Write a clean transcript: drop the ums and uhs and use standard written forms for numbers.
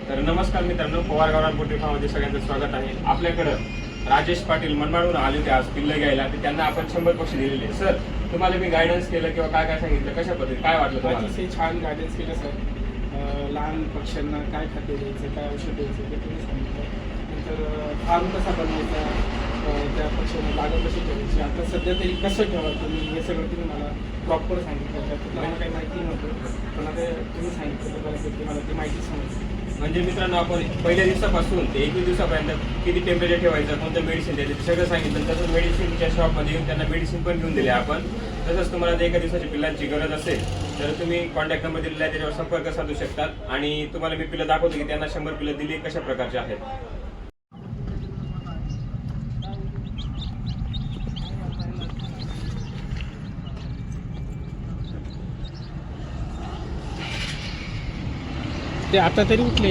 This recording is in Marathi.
तर नमस्कार मित्रांनो, पवार गावरान पोल्ट्री फार्ममध्ये सगळ्यांचं स्वागत आहे. आपल्याकडं राजेश पाटील मनमाडहून आले होते आज पिल्लं घ्यायला. तर त्यांना आपण 100 पक्षी दिलेले. सर, तुम्हाला मी गायडन्स केलं किंवा काय काय सांगितलं, कशा पद्धती काय वाटलं तुम्हाला? अतिशय छान गायडन्स केलं सर. लहान पक्ष्यांना काय खाद्य द्यायचं, काय औषध द्यायचं ते तुम्ही सांगितलं. नंतर फार्म कसा बनवायचा, त्या पक्ष्यांना लागण कशी ठेवायची, आता सध्या तरी कसं ठेवायचं तुम्ही, हे सगळं तुम्ही मला प्रॉपर सांगितलं. त्यातून मला काही माहिती नव्हतं, पण आता तुम्ही सांगितलं तर बऱ्यापैकी मला ती माहिती समजली. म्हणजे मित्रांनो, आपण पहिल्या दिवसापासून ते 21 दिवसापर्यंत किती टेम्परेचर ठेवायचं, कोणतं मेडिसिन द्यायचं ते सगळं सांगितलं. तसंच मेडिसिनच्या शॉपमध्ये येऊन त्यांना मेडिसिन पण घेऊन दिले आपण. तसंच तुम्हाला एका दिवसाच्या पिल्लांची गरज असेल तर तुम्ही कॉन्टॅक्ट नंबर दिलेला आहे, त्याच्यावर संपर्क साधू शकतात. आणि तुम्हाला मी पिल्लं दाखवतो की त्यांना 100 पिल्लं दिली कशा प्रकारचे आहेत. ते आता तरी उठले.